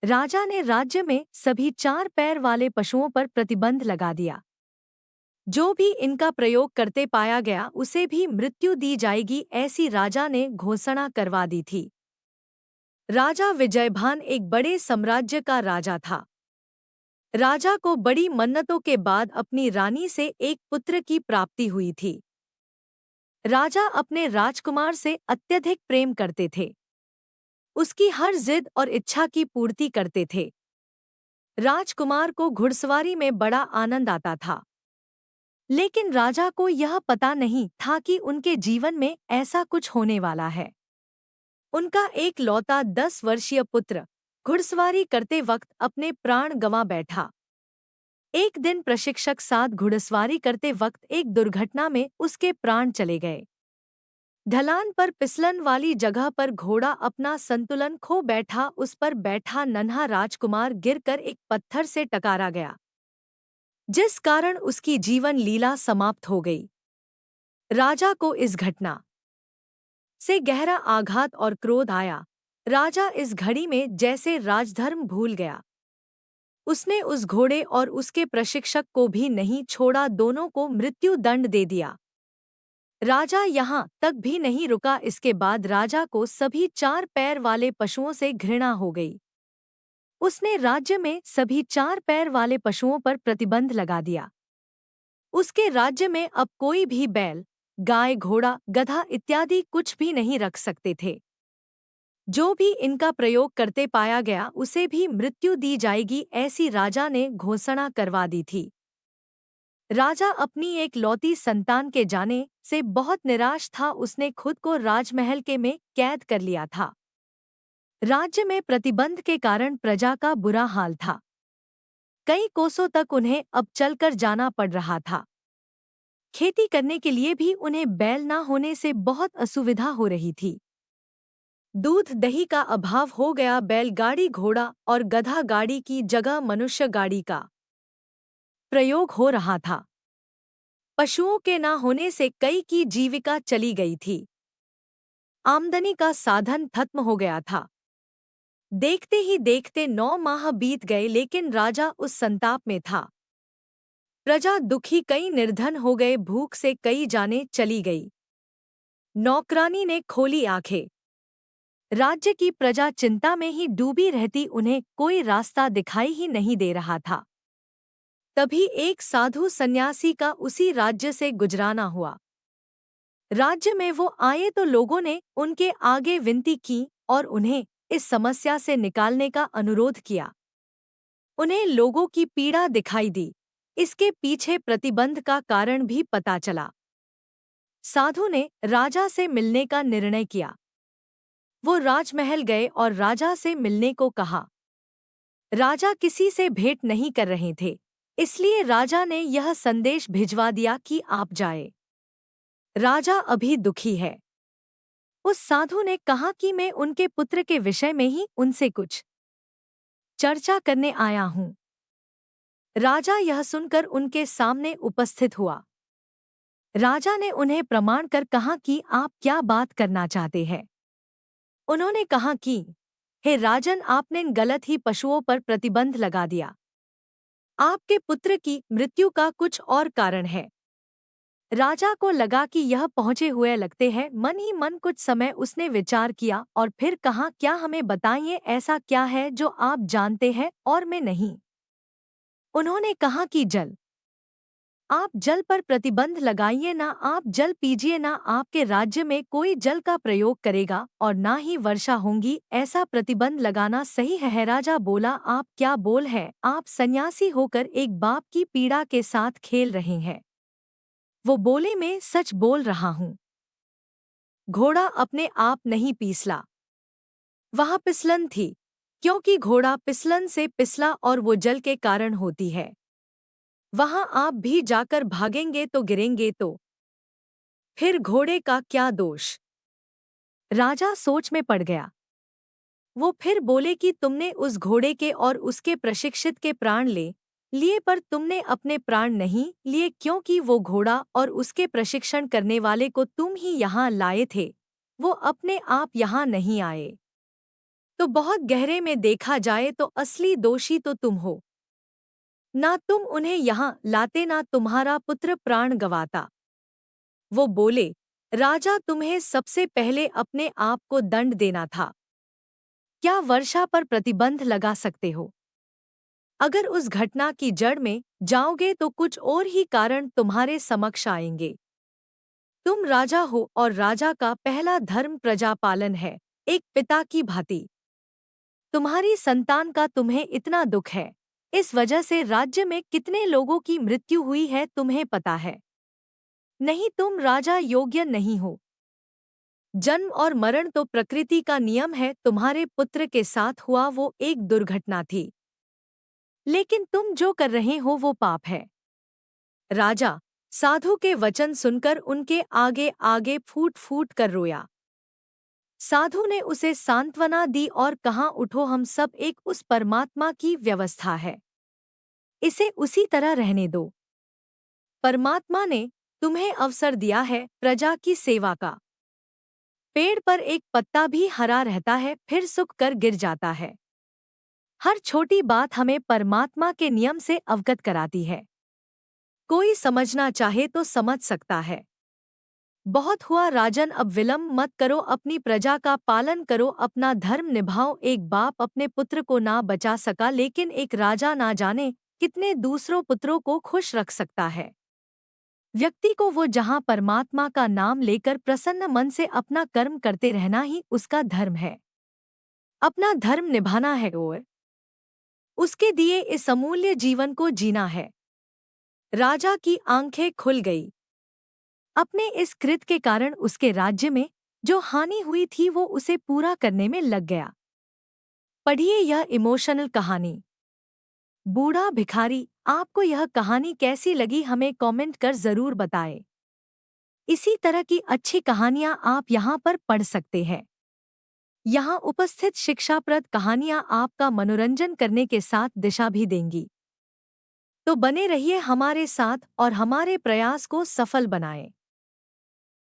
राजा ने राज्य में सभी चार पैर वाले पशुओं पर प्रतिबंध लगा दिया। जो भी इनका प्रयोग करते पाया गया उसे भी मृत्यु दी जाएगी, ऐसी राजा ने घोषणा करवा दी थी। राजा विजयभान एक बड़े साम्राज्य का राजा था। राजा को बड़ी मन्नतों के बाद अपनी रानी से एक पुत्र की प्राप्ति हुई थी। राजा अपने राजकुमार से अत्यधिक प्रेम करते थे। उसकी हर जिद और इच्छा की पूर्ति करते थे। राजकुमार को घुड़सवारी में बड़ा आनंद आता था, लेकिन राजा को यह पता नहीं था कि उनके जीवन में ऐसा कुछ होने वाला है। उनका एक लौता 10 वर्षीय पुत्र घुड़सवारी करते वक्त अपने प्राण गंवा बैठा। एक दिन प्रशिक्षक साथ घुड़सवारी करते वक्त एक दुर्घटना में उसके प्राण चले गए। ढलान पर फिसलन वाली जगह पर घोड़ा अपना संतुलन खो बैठा। उस पर बैठा नन्हा राजकुमार गिरकर एक पत्थर से टकरा गया, जिस कारण उसकी जीवन लीला समाप्त हो गई। राजा को इस घटना से गहरा आघात और क्रोध आया। राजा इस घड़ी में जैसे राजधर्म भूल गया। उसने उस घोड़े और उसके प्रशिक्षक को भी नहीं छोड़ा, दोनों को मृत्यु दंड दे दिया। राजा यहाँ तक भी नहीं रुका, इसके बाद राजा को सभी चार पैर वाले पशुओं से घृणा हो गई। उसने राज्य में सभी चार पैर वाले पशुओं पर प्रतिबंध लगा दिया। उसके राज्य में अब कोई भी बैल, गाय, घोड़ा, गधा इत्यादि कुछ भी नहीं रख सकते थे। जो भी इनका प्रयोग करते पाया गया उसे भी मृत्यु दी जाएगी, ऐसी राजा ने घोषणा करवा दी थी। राजा अपनी एक लौती संतान के जाने से बहुत निराश था। उसने खुद को राजमहल के में कैद कर लिया था। राज्य में प्रतिबंध के कारण प्रजा का बुरा हाल था। कई कोसों तक उन्हें अब चलकर जाना पड़ रहा था। खेती करने के लिए भी उन्हें बैल न होने से बहुत असुविधा हो रही थी। दूध दही का अभाव हो गया। बैलगाड़ी, घोड़ा और गधा गाड़ी की जगह मनुष्य गाड़ी का प्रयोग हो रहा था। पशुओं के न होने से कई की जीविका चली गई थी। आमदनी का साधन खत्म हो गया था। देखते ही देखते 9 माह बीत गए, लेकिन राजा उस संताप में था। प्रजा दुखी, कई निर्धन हो गए, भूख से कई जानें चली गई। नौकरानी ने खोली आंखें। राज्य की प्रजा चिंता में ही डूबी रहती, उन्हें कोई रास्ता दिखाई ही नहीं दे रहा था। तभी एक साधु सन्यासी का उसी राज्य से गुजराना हुआ। राज्य में वो आए तो लोगों ने उनके आगे विनती की और उन्हें इस समस्या से निकालने का अनुरोध किया। उन्हें लोगों की पीड़ा दिखाई दी, इसके पीछे प्रतिबंध का कारण भी पता चला। साधु ने राजा से मिलने का निर्णय किया। वो राजमहल गए और राजा से मिलने को कहा। राजा किसी से भेंट नहीं कर रहे थे, इसलिए राजा ने यह संदेश भिजवा दिया कि आप जाए। राजा अभी दुखी है। उस साधु ने कहा कि मैं उनके पुत्र के विषय में ही उनसे कुछ चर्चा करने आया हूँ। राजा यह सुनकर उनके सामने उपस्थित हुआ। राजा ने उन्हें प्रमाण कर कहा कि आप क्या बात करना चाहते हैं। उन्होंने कहा कि हे राजन, आपने गलत ही पशुओं पर प्रतिबंध लगा दिया। आपके पुत्र की मृत्यु का कुछ और कारण है। राजा को लगा कि यह पहुंचे हुए लगते हैं। मन ही मन कुछ समय उसने विचार किया और फिर कहा, क्या हमें बताइए, ऐसा क्या है जो आप जानते हैं और मैं नहीं। उन्होंने कहा कि जल। आप जल पर प्रतिबंध लगाइए, ना आप जल पीजिए, ना आपके राज्य में कोई जल का प्रयोग करेगा और ना ही वर्षा होगी। ऐसा प्रतिबंध लगाना सही है। राजा बोला, आप क्या बोल हैं? आप सन्यासी होकर एक बाप की पीड़ा के साथ खेल रहे हैं। वो बोले, मैं सच बोल रहा हूँ। घोड़ा अपने आप नहीं फिसला, वहां फिसलन थी, क्योंकि घोड़ा फिसलन से फिसला और वो जल के कारण होती है। वहां आप भी जाकर भागेंगे तो गिरेंगे तो फिर घोड़े का क्या दोष। राजा सोच में पड़ गया। वो फिर बोले कि तुमने उस घोड़े के और उसके प्रशिक्षित के प्राण ले लिए, पर तुमने अपने प्राण नहीं लिए, क्योंकि वो घोड़ा और उसके प्रशिक्षण करने वाले को तुम ही यहाँ लाए थे। वो अपने आप यहाँ नहीं आए। तो बहुत गहरे में देखा जाए तो असली दोषी तो तुम हो। ना तुम उन्हें यहाँ लाते, ना तुम्हारा पुत्र प्राण गंवाता। वो बोले, राजा, तुम्हें सबसे पहले अपने आप को दंड देना था। क्या वर्षा पर प्रतिबंध लगा सकते हो? अगर उस घटना की जड़ में जाओगे तो कुछ और ही कारण तुम्हारे समक्ष आएंगे। तुम राजा हो और राजा का पहला धर्म प्रजा पालन है, एक पिता की भांति। तुम्हारी संतान का तुम्हें इतना दुख है, इस वजह से राज्य में कितने लोगों की मृत्यु हुई है तुम्हें पता है? नहीं, तुम राजा योग्य नहीं हो। जन्म और मरण तो प्रकृति का नियम है, तुम्हारे पुत्र के साथ हुआ वो एक दुर्घटना थी, लेकिन तुम जो कर रहे हो वो पाप है। राजा साधु के वचन सुनकर उनके आगे आगे फूट फूट कर रोया। साधु ने उसे सांत्वना दी और कहा, उठो, हम सब एक उस परमात्मा की व्यवस्था है, इसे उसी तरह रहने दो। परमात्मा ने तुम्हें अवसर दिया है प्रजा की सेवा का। पेड़ पर एक पत्ता भी हरा रहता है, फिर सूख कर गिर जाता है। हर छोटी बात हमें परमात्मा के नियम से अवगत कराती है। कोई समझना चाहे तो समझ सकता है। बहुत हुआ राजन, अब विलंब मत करो, अपनी प्रजा का पालन करो, अपना धर्म निभाओ। एक बाप अपने पुत्र को ना बचा सका, लेकिन एक राजा ना जाने कितने दूसरों पुत्रों को खुश रख सकता है। व्यक्ति को वो जहाँ परमात्मा का नाम लेकर प्रसन्न मन से अपना कर्म करते रहना ही उसका धर्म है। अपना धर्म निभाना है और उसके दिए इस अमूल्य जीवन को जीना है। राजा की आंखें खुल गई। अपने इस कृत्य के कारण उसके राज्य में जो हानि हुई थी वो उसे पूरा करने में लग गया। पढ़िए यह इमोशनल कहानी। बूढ़ा भिखारी। आपको यह कहानी कैसी लगी हमें कमेंट कर जरूर बताएं। इसी तरह की अच्छी कहानियां आप यहाँ पर पढ़ सकते हैं। यहाँ उपस्थित शिक्षाप्रद कहानियां आपका मनोरंजन करने के साथ दिशा भी देंगी। तो बने रहिए हमारे साथ और हमारे प्रयास को सफल बनाएं।